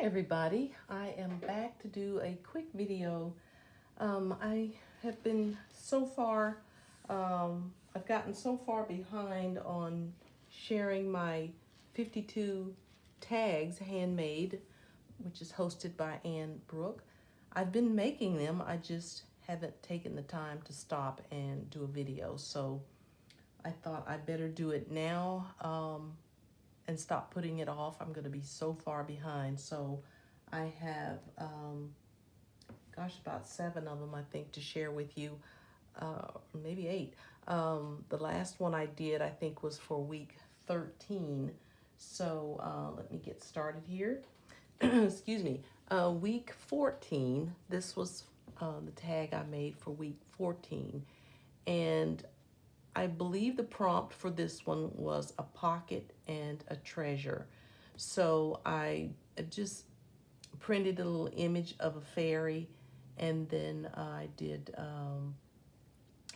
everybody, I am back to do a quick video. I have been so far, I've gotten so far behind on sharing my 52 tags handmade, which is hosted by Ann Brooke. I've been making them, I just haven't taken the time to stop and do a video, so I thought I'd better do it now. And stop putting it off. I'm going to be so far behind. So I have, about 7 of them, I think, to share with you, maybe 8. The last one I did, I think, was for week 13. So let me get started here. Excuse me. Week 14, this was the tag I made for week 14. And I believe the prompt for this one was a pocket and a treasure. So I just printed a little image of a fairy, and then I did,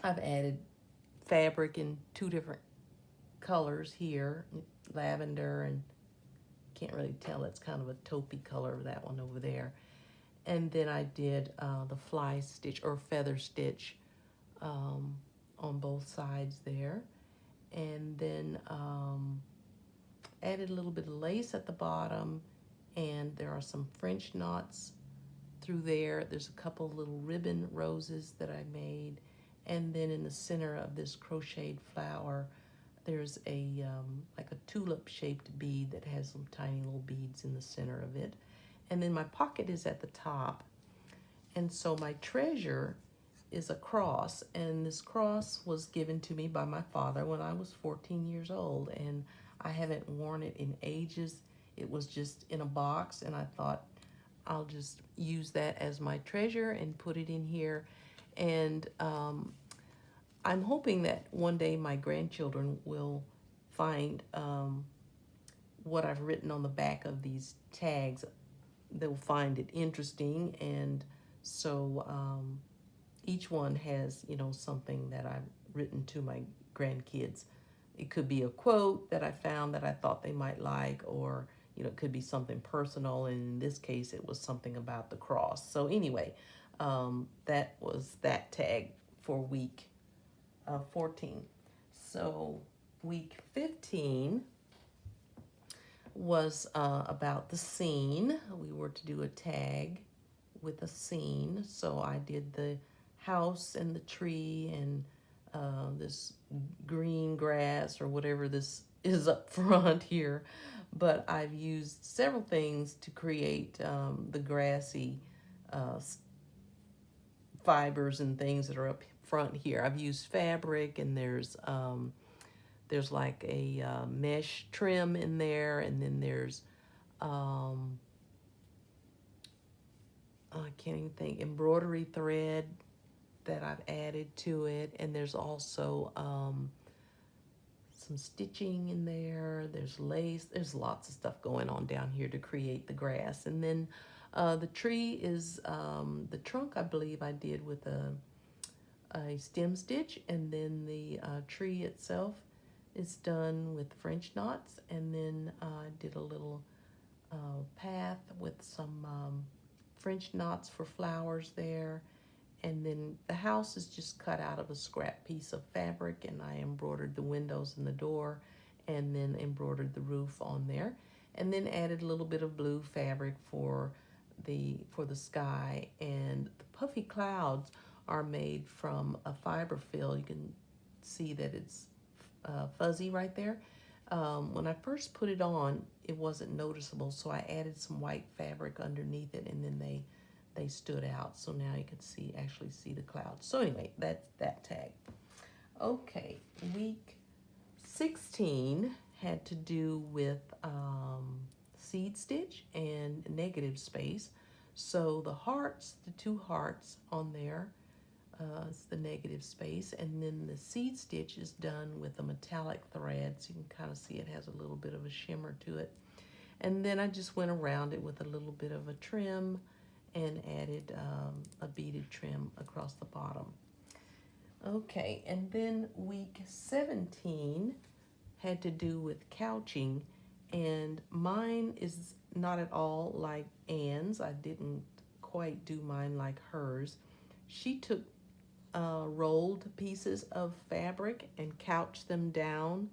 I've added fabric in 2 different colors here, lavender, and can't really tell, it's kind of a taupey color, that one over there. And then I did the fly stitch or feather stitch on both sides there, and then added a little bit of lace at the bottom, and there are some French knots through there. There's a couple little ribbon roses that I made, and then in the center of this crocheted flower there's a like a tulip shaped bead that has some tiny little beads in the center of it. And then my pocket is at the top, and so my treasure is a cross, and this cross was given to me by my father when I was 14 years old, and I haven't worn it in ages. It was just in a box, and I thought I'll just use that as my treasure and put it in here. And I'm hoping that one day my grandchildren will find what I've written on the back of these tags. They'll find it interesting, and so each one has, something that I've written to my grandkids. It could be a quote that I found that I thought they might like, or, it could be something personal. And in this case, it was something about the cross. So anyway, that was that tag for week 14. So week 15 was about the scene. We were to do a tag with a scene. So I did the house and the tree and this green grass or whatever this is up front here. But I've used several things to create the grassy fibers and things that are up front here. I've used fabric, and there's like a mesh trim in there, and then there's I can't even think, embroidery thread that I've added to it, and there's also some stitching in there. There's lace. There's lots of stuff going on down here to create the grass. And then the tree is the trunk, I believe I did with a stem stitch, and then the tree itself is done with French knots, and then I did a little path with some French knots for flowers there. And then the house is just cut out of a scrap piece of fabric, and I embroidered the windows and the door, and then embroidered the roof on there, and then added a little bit of blue fabric for the sky. And the puffy clouds are made from a fiber fill. You can see that it's fuzzy right there. When I first put it on, it wasn't noticeable, so I added some white fabric underneath it, and then they stood out. So now you can actually see the clouds. So anyway, that's that tag. Okay, week 16 had to do with seed stitch and negative space. So the hearts, the 2 hearts on there, is the negative space, and then the seed stitch is done with a metallic thread, so you can kind of see it has a little bit of a shimmer to it. And then I just went around it with a little bit of a trim and added a beaded trim across the bottom. Okay, and then week 17 had to do with couching, And mine is not at all like Anne's. I didn't quite do mine like hers. She took rolled pieces of fabric and couched them down.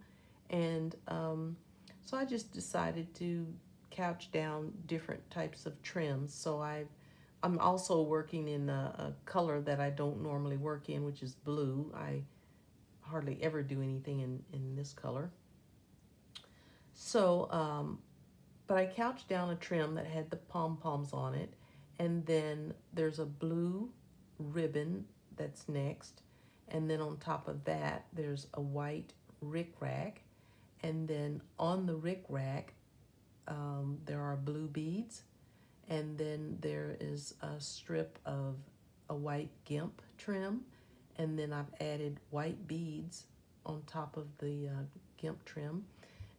And so I just decided to couch down different types of trims. So I'm also working in a color that I don't normally work in, which is blue. I hardly ever do anything in this color. So, but I couched down a trim that had the pom-poms on it. And then there's a blue ribbon that's next. And then on top of that, there's a white rickrack. And then on the rickrack, there are blue beads. And then there is a strip of a white gimp trim. And then I've added white beads on top of the gimp trim.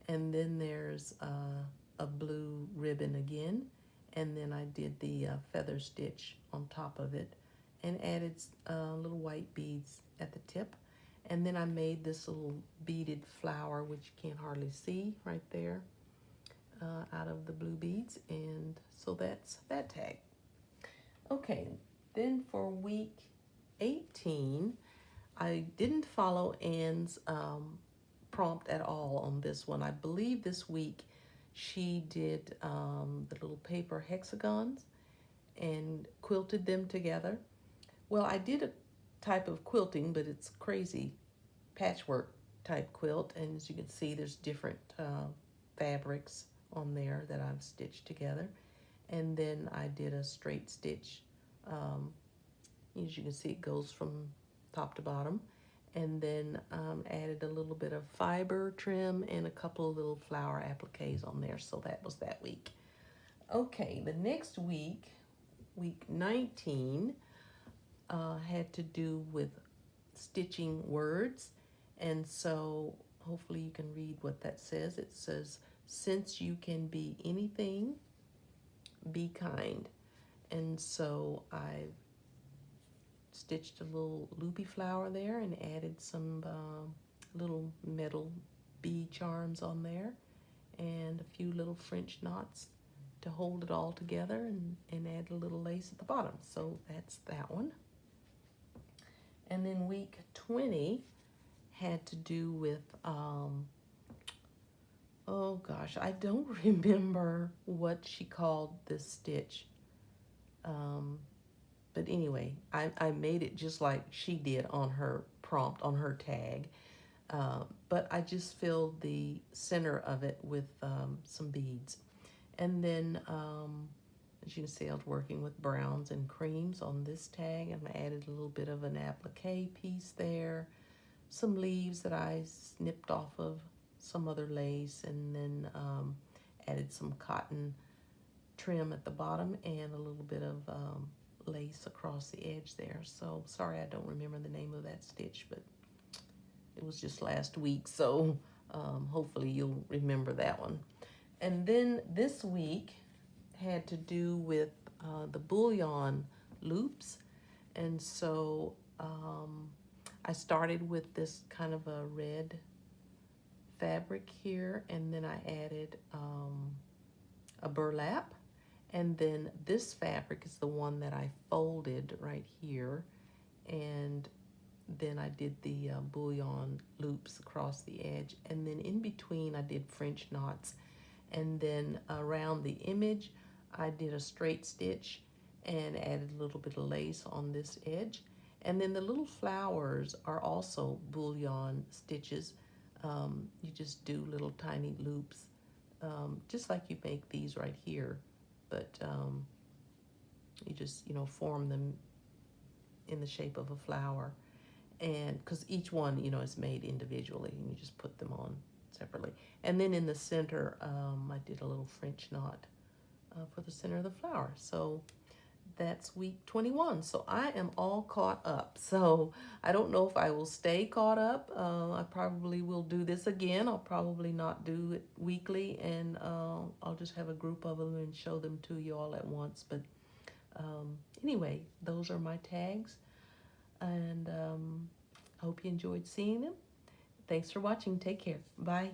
And then there's a blue ribbon again. And then I did the feather stitch on top of it and added little white beads at the tip. And then I made this little beaded flower, which you can't hardly see right there, out of the blue beads. And so that's that tag. Okay, then for week 18, I didn't follow Anne's prompt at all on this one. I believe this week she did the little paper hexagons and quilted them together. Well, I did a type of quilting, but it's crazy patchwork type quilt. And as you can see, there's different fabrics on there that I've stitched together. And then I did a straight stitch. As you can see, it goes from top to bottom. And then added a little bit of fiber trim and a couple of little flower appliques on there. So that was that week. Okay, the next week, week 19, had to do with stitching words. And so hopefully you can read what that says. It says, since you can be anything, be kind. And so I've stitched a little loopy flower there and added some little metal bead charms on there and a few little French knots to hold it all together, and add a little lace at the bottom. So that's that one. And then week 20 had to do with, oh gosh, I don't remember what she called this stitch. But anyway, I made it just like she did on her prompt, on her tag. But I just filled the center of it with some beads. And then, as you can see, I was working with browns and creams on this tag. And I added a little bit of an applique piece there. Some leaves that I snipped off of some other lace. And then added some cotton trim at the bottom and a little bit of lace across the edge there. So sorry I don't remember the name of that stitch, but it was just last week, so hopefully you'll remember that one. And then this week had to do with the bullion loops. And so I started with this kind of a red fabric here, and then I added a burlap. And then this fabric is the one that I folded right here. And then I did the bullion loops across the edge. And then in between, I did French knots. And then around the image, I did a straight stitch and added a little bit of lace on this edge. And then the little flowers are also bullion stitches. You just do little tiny loops, just like you make these right here. But you just, form them in the shape of a flower. And because each one, is made individually, and you just put them on separately. And then in the center, I did a little French knot for the center of the flower. So that's week 21. So I am all caught up. So I don't know if I will stay caught up. I probably will do this again. I'll probably not do it weekly, and I'll just have a group of them and show them to you all at once. But anyway, those are my tags, and I hope you enjoyed seeing them. Thanks for watching. Take care. Bye.